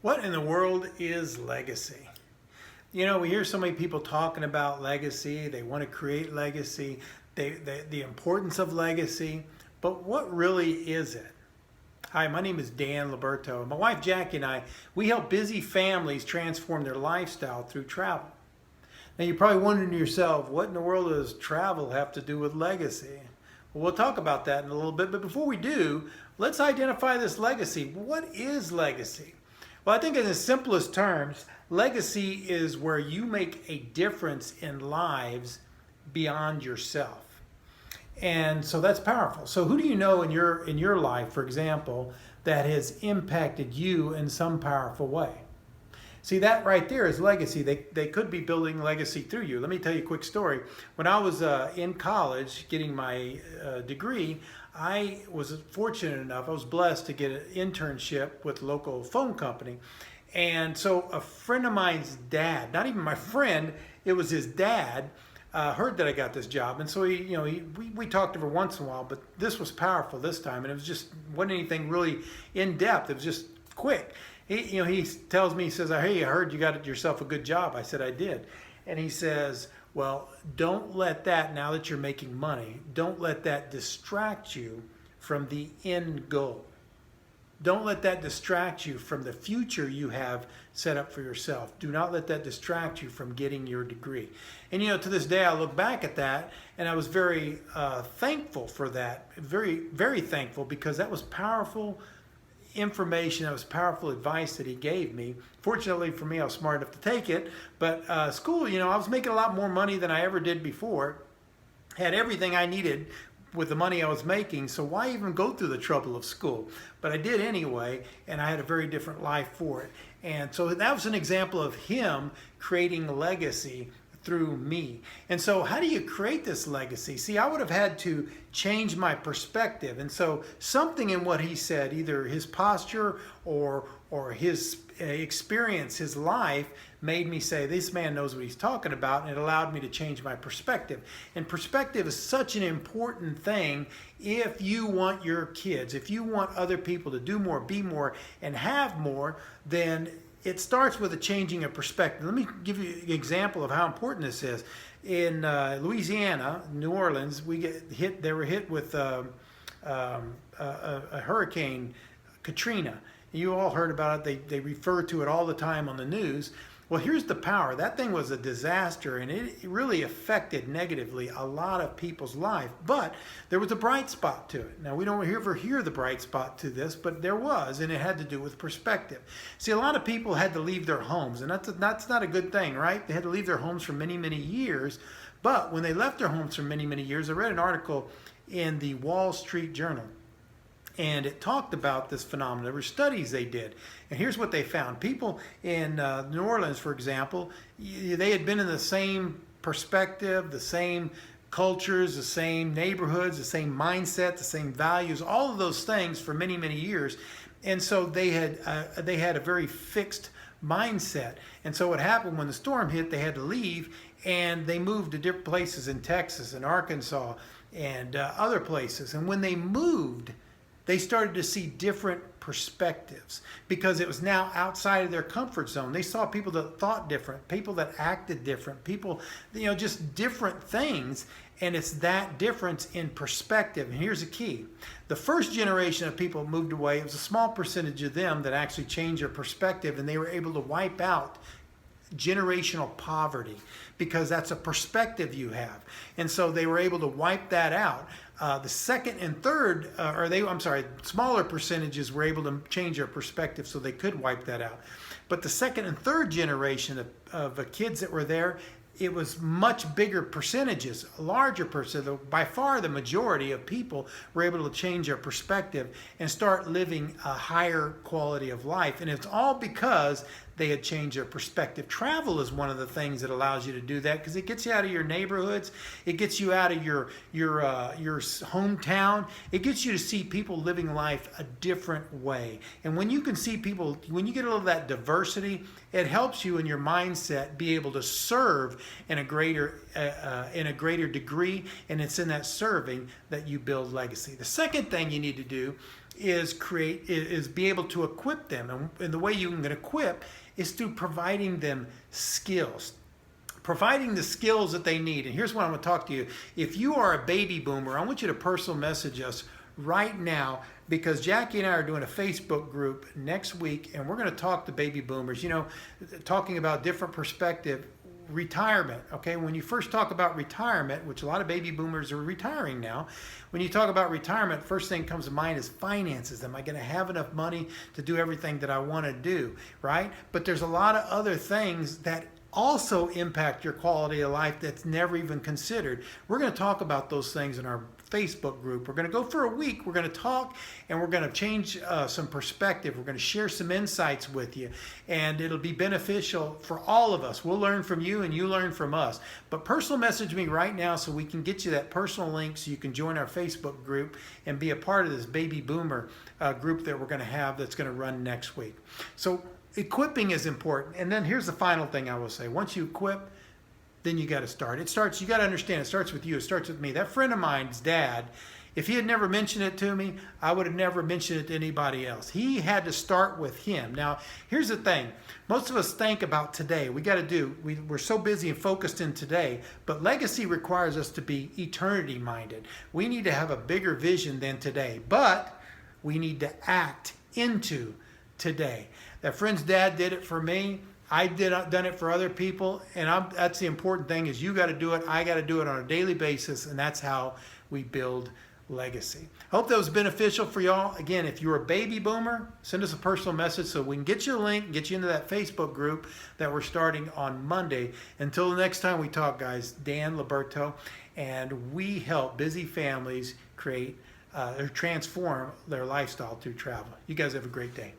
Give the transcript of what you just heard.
What in the world is legacy? You know, we hear so many people talking about legacy. They want to create legacy, the importance of legacy, but what really is it? Hi, my name is Dan Liberto. My wife Jackie and we help busy families transform their lifestyle through travel. Now you're probably wondering to yourself, what in the world does travel have to do with legacy? Well, we'll talk about that in a little bit, but before we do, let's identify this legacy. What is legacy? Well, I think in the simplest terms, legacy is where you make a difference in lives beyond yourself. And so that's powerful. So who do you know in your life, for example, that has impacted you in some powerful way? See, that right there is legacy. They could be building legacy through you. Let me tell you a quick story. When I was in college getting my degree, I was fortunate enough, I was blessed to get an internship with a local phone company. And so a friend of mine's dad, not even my friend, it was his dad, heard that I got this job. And so we talked every once in a while, but this was powerful this time. And it was wasn't anything really in depth. It was just quick. He tells me, he says, "Hey, I heard you got yourself a good job." I said, "I did." And he says, "Well, don't let that, now that you're making money, don't let that distract you from the end goal. Don't let that distract you from the future you have set up for yourself. Do not let that distract you from getting your degree." And to this day, I look back at that and I was very thankful for that. Very, very thankful, because that was powerful information, that was powerful advice that he gave me. Fortunately for me, I was smart enough to take it. But school, I was making a lot more money than I ever did before. Had everything I needed with the money I was making, so why even go through the trouble of school? But I did anyway, and I had a very different life for it. And so that was an example of him creating a legacy through me. And so how do you create this legacy? See, I would have had to change my perspective. And so something in what he said, either his posture or his experience, his life, made me say, this man knows what he's talking about, and it allowed me to change my perspective. And perspective is such an important thing if you want your kids, if you want other people to do more, be more, and have more, then it starts with a changing of perspective. Let me give you an example of how important this is. In Louisiana, New Orleans, they were hit with a hurricane, Katrina. You all heard about it. They refer to it all the time on the news. Well, here's the power. That thing was a disaster, and it really affected negatively a lot of people's life. But there was a bright spot to it. Now, we don't ever hear the bright spot to this, but there was, and it had to do with perspective. See, a lot of people had to leave their homes, and that's not a good thing, right? They had to leave their homes for many, many years. But when they left their homes for many, many years, I read an article in the Wall Street Journal, and it talked about this phenomenon. There were studies they did. And here's what they found. People in New Orleans, for example, they had been in the same perspective, the same cultures, the same neighborhoods, the same mindset, the same values, all of those things for many, many years. And so they had a very fixed mindset. And so what happened when the storm hit, they had to leave, and they moved to different places in Texas and Arkansas and other places. And when they moved, they started to see different perspectives, because it was now outside of their comfort zone. They saw people that thought different, people that acted different, people, just different things. And it's that difference in perspective. And here's the key. The first generation of people moved away. It was a small percentage of them that actually changed their perspective, and they were able to wipe out generational poverty, because that's a perspective you have. And so they were able to wipe that out. The second and third, smaller percentages were able to change their perspective, so they could wipe that out. But the second and third generation of kids that were there, it was much bigger percentages, a larger percentage. By far the majority of people were able to change their perspective and start living a higher quality of life. And it's all because they had changed their perspective. Travel is one of the things that allows you to do that, because it gets you out of your neighborhoods. It gets you out of your hometown. It gets you to see people living life a different way. And when you can see people, when you get a little of that diversity, it helps you in your mindset be able to serve in a greater degree. And it's in that serving that you build legacy. The second thing you need to do is be able to equip them. And the way you can equip is through providing them skills. Providing the skills that they need. And here's what I'm going to talk to you. If you are a baby boomer, I want you to personal message us right now, because Jackie and I are doing a Facebook group next week, and we're going to talk to baby boomers, talking about different perspective. Retirement, okay? When you first talk about retirement, which a lot of baby boomers are retiring now, when you talk about retirement, first thing comes to mind is finances. Am I going to have enough money to do everything that I want to do, right? But there's a lot of other things that also impact your quality of life that's never even considered. We're going to talk about those things in our Facebook group. We're going to go for a week. We're going to talk, and we're going to change some perspective. We're going to share some insights with you, and it'll be beneficial for all of us. We'll learn from you, and you learn from us. But personal message me right now so we can get you that personal link so you can join our Facebook group and be a part of this baby boomer group that we're going to have that's going to run next week. So equipping is important. And then here's the final thing I will say. Once you equip, then you got to start. You got to understand, it starts with you. It starts with me. That friend of mine's dad, if he had never mentioned it to me, I would have never mentioned it to anybody else. He had to start with him. Now, here's the thing. Most of us think about today. We're so busy and focused in today, but legacy requires us to be eternity minded. We need to have a bigger vision than today, but we need to act into today. That friend's dad did it for me. I've done it for other people, and that's the important thing, is you got to do it. I got to do it on a daily basis, and that's how we build legacy. Hope that was beneficial for y'all. Again, if you're a baby boomer, send us a personal message so we can get you a link, get you into that Facebook group that we're starting on Monday. Until the next time we talk, guys, Dan Liberto, and we help busy families create or transform their lifestyle through travel. You guys have a great day.